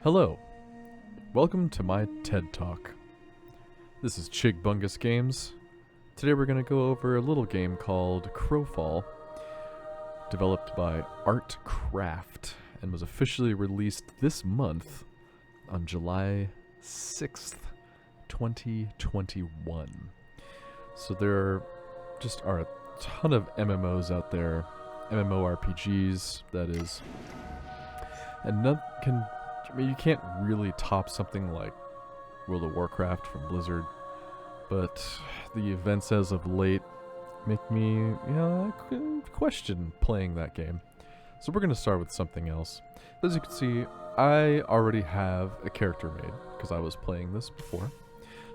Hello, welcome to my TED Talk. This is Chig Bungus Games. Today we're going to go over a little game called Crowfall, developed by ArtCraft, and was officially released this month on July 6th, 2021. So there are a ton of MMOs out there, MMORPGs, that is, and you can't really top something like World of Warcraft from Blizzard, but the events as of late make me, question playing that game. So we're going to start with something else. As you can see, I already have a character made, because I was playing this before.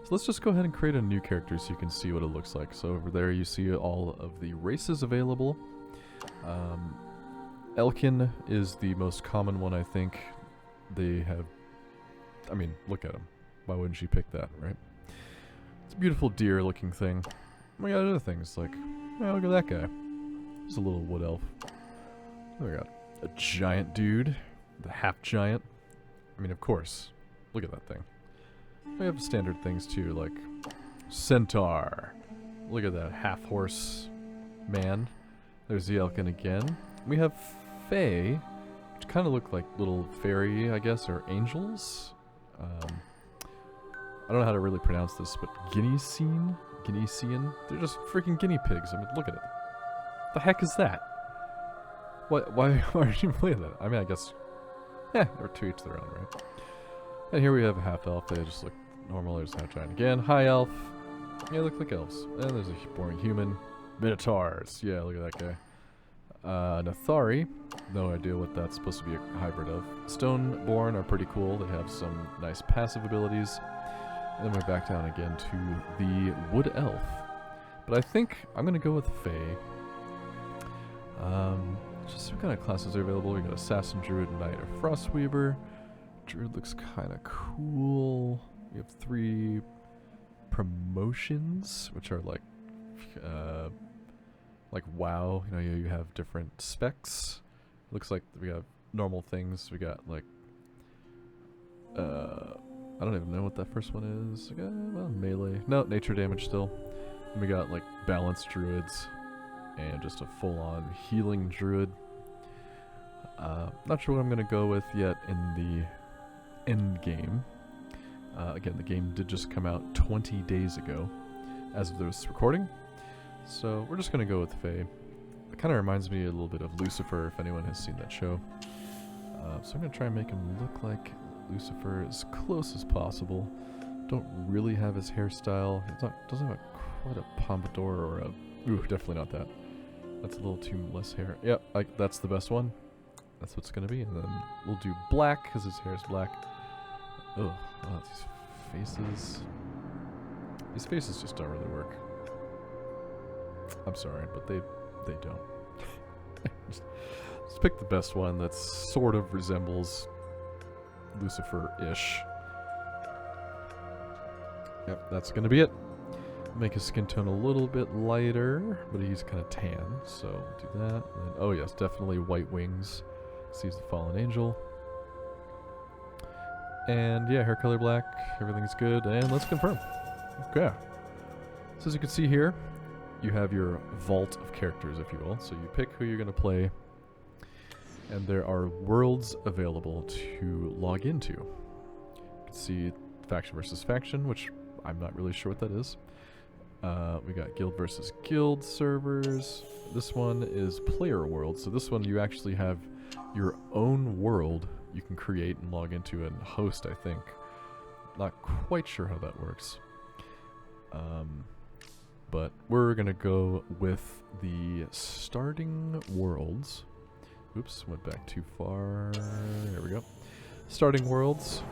So let's just go ahead and create a new character so you can see what it looks like. So over there you see all of the races available. Elkin is the most common one, I think. They have, look at him. Why wouldn't you pick that, right? It's a beautiful deer looking thing. We got other things like, look at that guy. He's a little wood elf. We got a giant dude, the half giant. Of course, look at that thing. We have standard things too, like centaur. Look at that half horse man. There's the Elkin again. We have fae, which kind of look like little fairy, I guess, or angels. I don't know how to really pronounce this, but Guinean? They're just freaking guinea pigs. Look at it. The heck is that? Why aren't you playing that? I guess, or to each their own, right? And here we have a half elf. They just look normal. There's half giant again. High elf. Yeah, look like elves. And there's a boring human. Minotaurs. Yeah, look at that guy. Nathari. No idea what that's supposed to be a hybrid of. Stoneborn are pretty cool. They have some nice passive abilities. And then we're back down again to the wood elf. But I think I'm going to go with fae. Just what kind of classes are available? We got Assassin, Druid, Knight, or Frostweaver. Druid looks kind of cool. We have 3 promotions, which are like WoW. You have different specs. Looks like we have normal things. We got like I don't even know what that first one is. Well, melee. No, nature damage still. And we got like balanced druids and just a full-on healing druid. Not sure what I'm gonna go with yet in the end game. Again, the game did just come out 20 days ago as of this recording. So we're just gonna go with fae. It kind of reminds me a little bit of Lucifer, if anyone has seen that show. So I'm gonna try and make him look like Lucifer as close as possible. Don't really have his hairstyle. Doesn't have quite a pompadour or a... Ooh, definitely not that. That's a little too less hair. Yep, that's the best one. That's what's gonna be. And then we'll do black, because his hair is black. Oh, these faces. These faces just don't really work. I'm sorry, but they don't. Let's pick the best one that sort of resembles Lucifer-ish. Yep, that's gonna be it. Make his skin tone a little bit lighter, but he's kind of tan, so do that. And then, oh yes, definitely white wings. Sees the fallen angel. And yeah, hair color black, everything's good, and let's confirm. Okay. So as you can see here, you have your vault of characters, if you will. So you pick who you're going to play, and there are worlds available to log into. You can see faction versus faction, which I'm not really sure what that is. We got guild versus guild servers. This one is player world, so this one you actually have your own world you can create and log into and host, I think. Not quite sure how that works. But we're going to go with the starting worlds. Oops, went back too far. There we go. Starting worlds.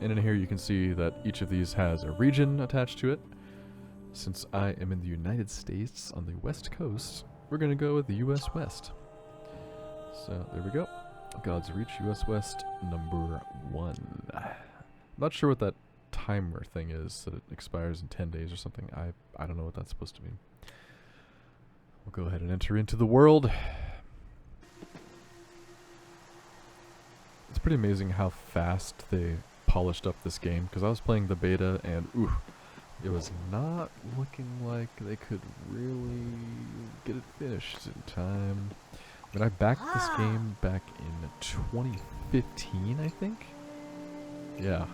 And in here you can see that each of these has a region attached to it. Since I am in the United States on the West Coast, we're going to go with the US West. So there we go. God's Reach, US West, number 1. Not sure what that timer thing is, that it expires in 10 days or something. I don't know what that's supposed to mean. We'll go ahead and enter into the world. pretty amazing how fast they polished up this game, because I was playing the beta and ooh, it was not looking like they could really get it finished in time. I mean, I backed this game back in 2015, I think? Yeah,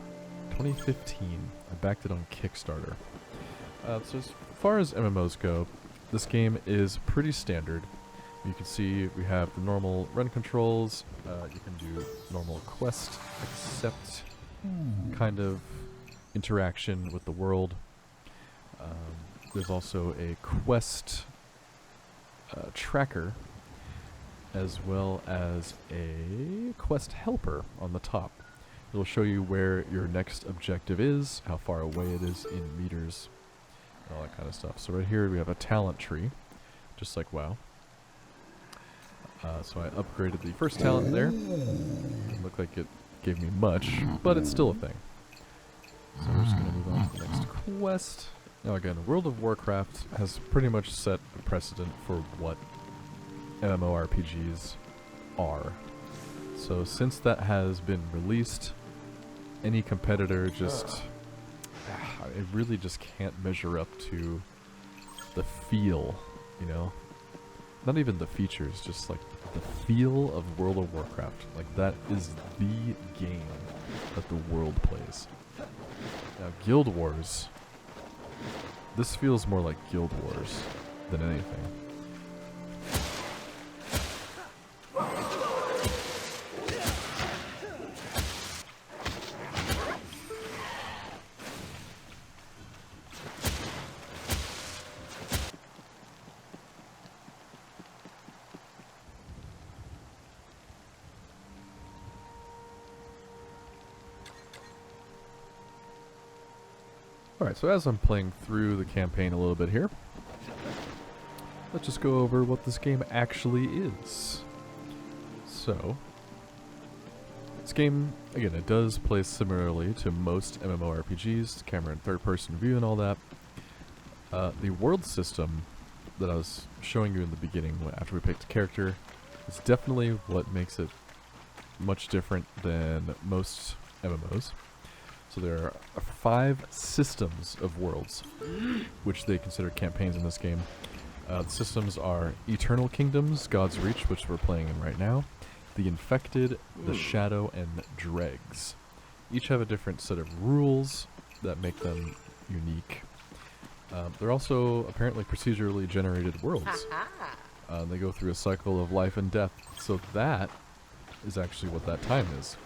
2015. I backed it on Kickstarter. So as far as MMOs go, this game is pretty standard. You can see we have the normal run controls. You can do normal quest, accept kind of interaction with the world. There's also a quest tracker, as well as a quest helper on the top. It'll show you where your next objective is, how far away it is in meters, and all that kind of stuff. So right here we have a talent tree, just like WoW. So I upgraded the first talent there. It looked like it gave me much, but it's still a thing. So we're just going to move on to the next quest. Now again, World of Warcraft has pretty much set a precedent for what MMORPGs are. So since that has been released, any competitor just... it really just can't measure up to the feel, you know? Not even the features, just like the feel of World of Warcraft. Like that is the game that the world plays. Now Guild Wars, this feels more like Guild Wars than anything. Alright, so as I'm playing through the campaign a little bit here, let's just go over what this game actually is. So, this game, again, it does play similarly to most MMORPGs, camera and third-person view and all that. The world system that I was showing you in the beginning after we picked a character is definitely what makes it much different than most MMOs. So there are 5 systems of worlds, which they consider campaigns in this game. The systems are Eternal Kingdoms, God's Reach, which we're playing in right now, the Infected, the Shadow, and Dregs. Each have a different set of rules that make them unique. They're also apparently procedurally generated worlds. They go through a cycle of life and death, so that is actually what that time is.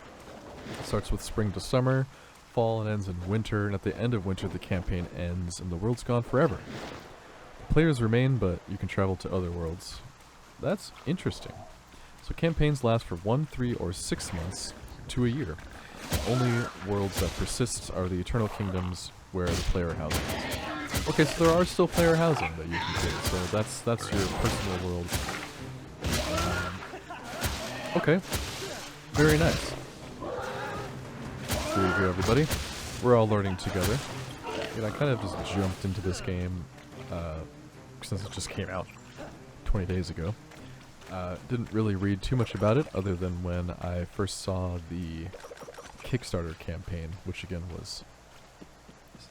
It starts with spring to summer, fall and ends in winter, and at the end of winter the campaign ends and the world's gone forever. The players remain, but you can travel to other worlds. That's interesting. So campaigns last for 1, 3, or 6 months to a year. The only worlds that persist are the Eternal Kingdoms, where the player housing is. Okay, so there are still player housing that you can see, so that's your personal world. Okay, very nice. Here you go, everybody. We're all learning together. And I kind of just jumped into this game since it just came out 20 days ago. Didn't really read too much about it other than when I first saw the Kickstarter campaign, which again was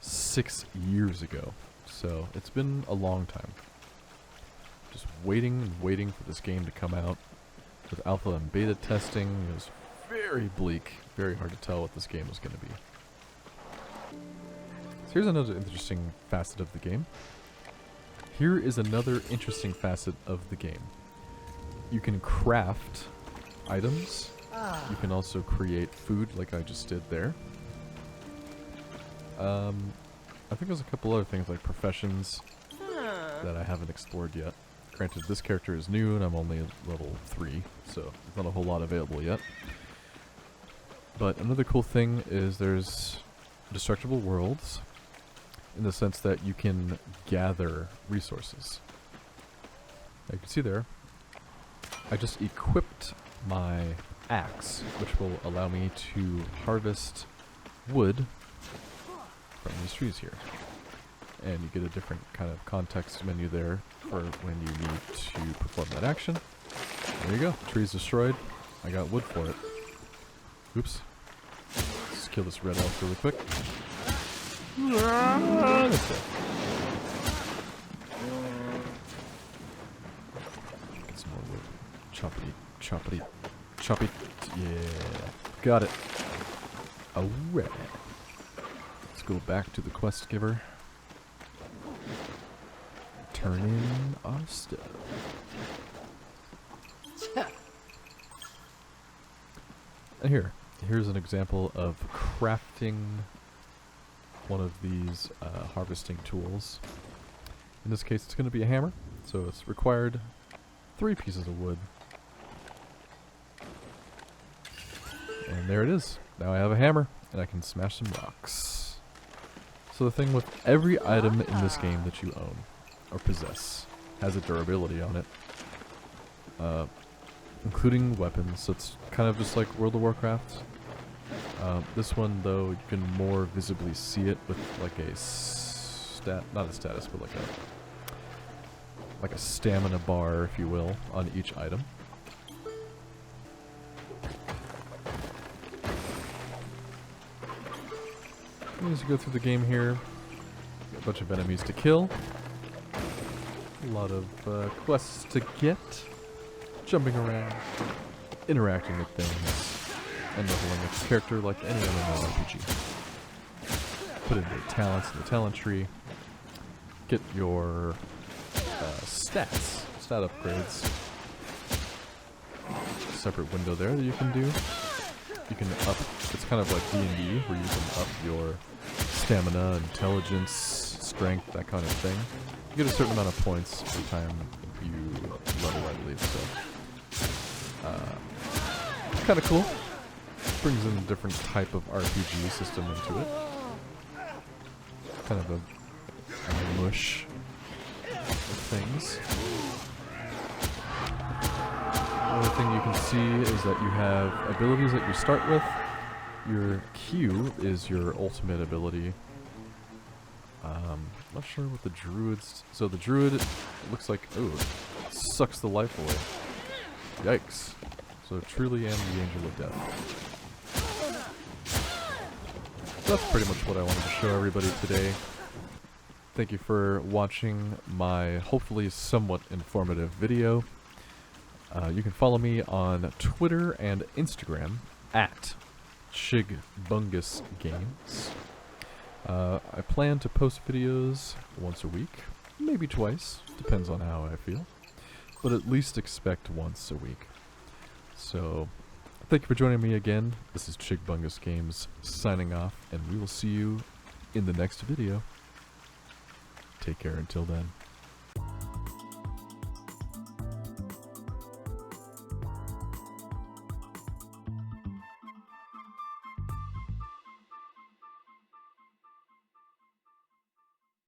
6 years ago. So it's been a long time. Just waiting and waiting for this game to come out. With alpha and beta testing, it was very bleak, very hard to tell what this game was going to be. So here's another interesting facet of the game. Here is another interesting facet of the game. You can craft items. You can also create food like I just did there. I think there's a couple other things like professions that I haven't explored yet. Granted, this character is new and I'm only at level 3, so there's not a whole lot available yet. But another cool thing is there's destructible worlds, in the sense that you can gather resources. As you can see there, I just equipped my axe, which will allow me to harvest wood from these trees here. And you get a different kind of context menu there for when you need to perform that action. There you go, tree's destroyed. I got wood for it. Oops. Let's kill this red elf really quick. Get some more wood. Choppity, choppity, choppy. Yeah. Got it. Alright. Let's go back to the quest giver. Turn in our stuff. And here's an example of crafting one of these harvesting tools. In this case, it's going to be a hammer, so it's required 3 pieces of wood. And there it is. Now I have a hammer, and I can smash some rocks. So the thing with every item in this game that you own or possess has a durability on it. Including weapons, so it's kind of just like World of Warcraft. This one, though, you can more visibly see it with like a not a status, but like a stamina bar, if you will, on each item. As you go through the game here, a bunch of enemies to kill, a lot of quests to get, jumping around, interacting with things, and leveling up your character like any MMORPG. Put in your talents in the talent tree, get your stats, stat upgrades. Separate window there that you can do. You can up, it's kind of like D&D, where you can up your stamina, intelligence, strength, that kind of thing. You get a certain amount of points every time you level, I believe, so. Kind of cool. Brings in a different type of RPG system into it. Kind of a mush of things. Another thing you can see is that you have abilities that you start with. Your Q is your ultimate ability. Not sure what the druids... So the druid, it looks like... Oh, sucks the life away. Yikes. So truly am the angel of death. So that's pretty much what I wanted to show everybody today. Thank you for watching my hopefully somewhat informative video. You can follow me on Twitter and Instagram at Chig Bungus Games. I plan to post videos once a week, maybe twice, depends on how I feel, but at least expect once a week. So, thank you for joining me again. This is Chig Bungus Games signing off, and we will see you in the next video. Take care until then.